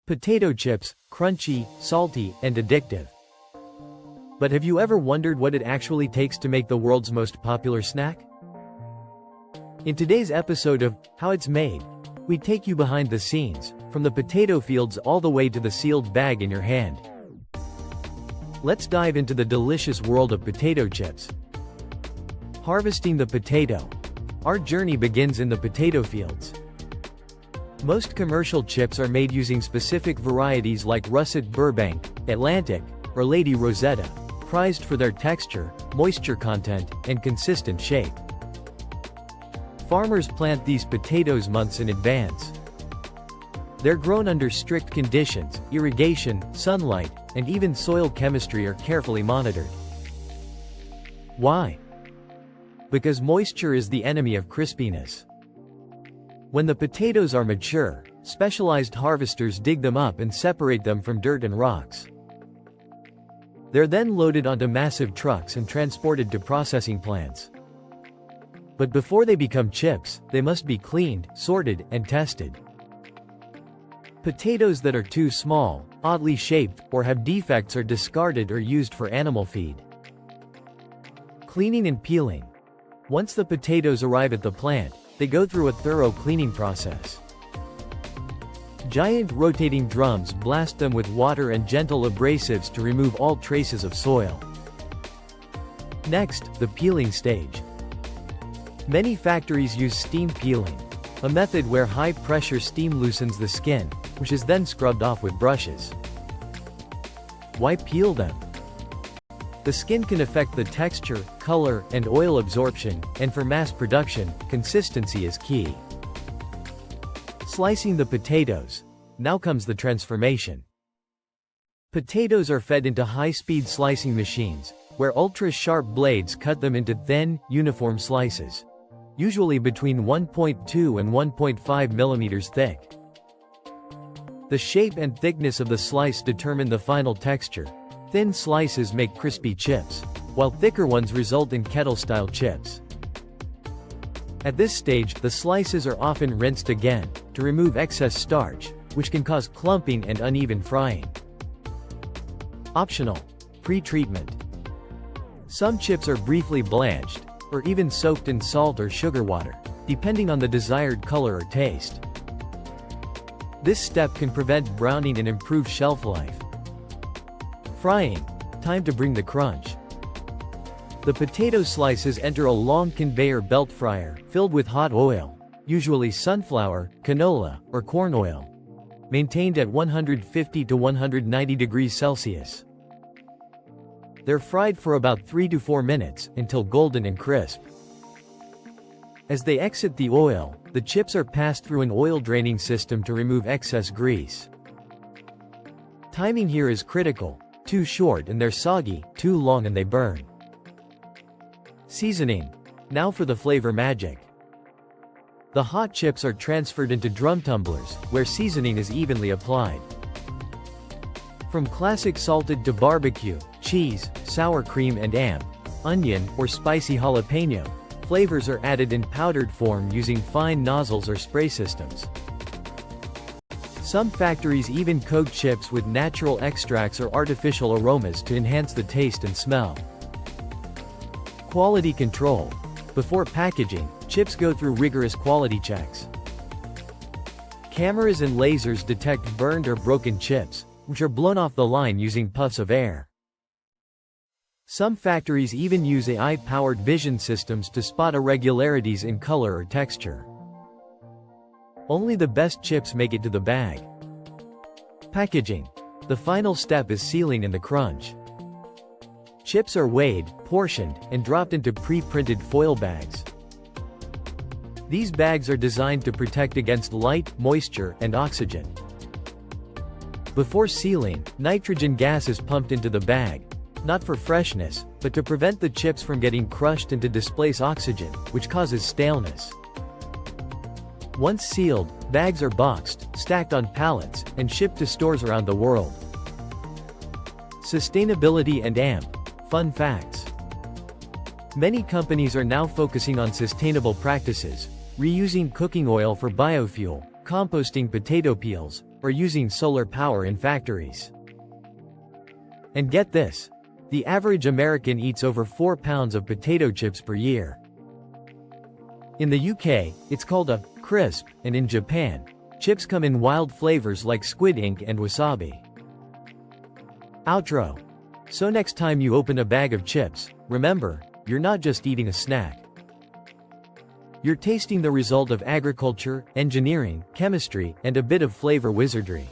Potato chips, crunchy, salty, and addictive. But have you ever wondered what it actually takes to make the world's most popular snack? In today's episode of How It's Made, we take you behind the scenes, from the potato fields all the way to the sealed bag in your hand. Let's dive into the delicious world of potato chips. Harvesting the potato. Our journey begins in the potato fields. Most commercial chips are made using specific varieties like Russet Burbank, Atlantic, or Lady Rosetta, prized for their texture, moisture content, and consistent shape. Farmers plant these potatoes months in advance. They're grown under strict conditions, irrigation, sunlight, and even soil chemistry are carefully monitored. Why? Because moisture is the enemy of crispiness. When the potatoes are mature, specialized harvesters dig them up and separate them from dirt and rocks. They're then loaded onto massive trucks and transported to processing plants. But before they become chips, they must be cleaned, sorted, and tested. Potatoes that are too small, oddly shaped, or have defects are discarded or used for animal feed. Cleaning and peeling. Once the potatoes arrive at the plant, they go through a thorough cleaning process. Giant rotating drums blast them with water and gentle abrasives to remove all traces of soil. Next, the peeling stage. Many factories use steam peeling, a method where high-pressure steam loosens the skin, which is then scrubbed off with brushes. Why peel them? The skin can affect the texture, color, and oil absorption, and for mass production, consistency is key. Slicing the potatoes. Now comes the transformation. Potatoes are fed into high-speed slicing machines, where ultra-sharp blades cut them into thin, uniform slices, usually between 1.2 and 1.5 millimeters thick. The shape and thickness of the slice determine the final texture. Thin slices make crispy chips, while thicker ones result in kettle-style chips. At this stage, the slices are often rinsed again, to remove excess starch, which can cause clumping and uneven frying. Optional. Pre-treatment. Some chips are briefly blanched, or even soaked in salt or sugar water, depending on the desired color or taste. This step can prevent browning and improve shelf life. Frying. Time to bring the crunch. The potato slices enter a long conveyor belt fryer, filled with hot oil, usually sunflower, canola, or corn oil, maintained at 150 to 190 degrees Celsius. They're fried for about 3 to 4 minutes, until golden and crisp. As they exit the oil, the chips are passed through an oil draining system to remove excess grease. Timing here is critical. Too short and they're soggy, too long and they burn. Seasoning. Now for the flavor magic. The hot chips are transferred into drum tumblers, where seasoning is evenly applied. From classic salted to barbecue, cheese, sour cream and amp, onion, or spicy jalapeno, flavors are added in powdered form using fine nozzles or spray systems. Some factories even coat chips with natural extracts or artificial aromas to enhance the taste and smell. Quality control. Before packaging, chips go through rigorous quality checks. Cameras and lasers detect burned or broken chips, which are blown off the line using puffs of air. Some factories even use AI-powered vision systems to spot irregularities in color or texture. Only the best chips make it to the bag. Packaging. The final step is sealing and the crunch. Chips are weighed, portioned, and dropped into pre-printed foil bags. These bags are designed to protect against light, moisture, and oxygen. Before sealing, nitrogen gas is pumped into the bag, not for freshness, but to prevent the chips from getting crushed and to displace oxygen, which causes staleness. Once sealed, bags are boxed, stacked on pallets, and shipped to stores around the world. Sustainability and AMP. Fun facts. Many companies are now focusing on sustainable practices, reusing cooking oil for biofuel, composting potato peels, or using solar power in factories. And get this. The average American eats over 4 pounds of potato chips per year. In the UK, it's called a crisp, and in Japan, chips come in wild flavors like squid ink and wasabi. Outro. So next time you open a bag of chips, remember, you're not just eating a snack. You're tasting the result of agriculture, engineering, chemistry, and a bit of flavor wizardry.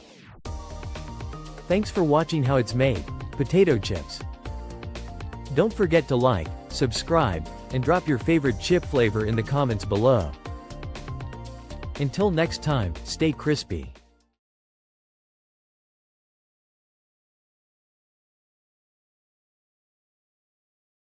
Thanks for watching how it's made, potato chips. Don't forget to like, subscribe, and drop your favorite chip flavor in the comments below. Until next time, stay crispy.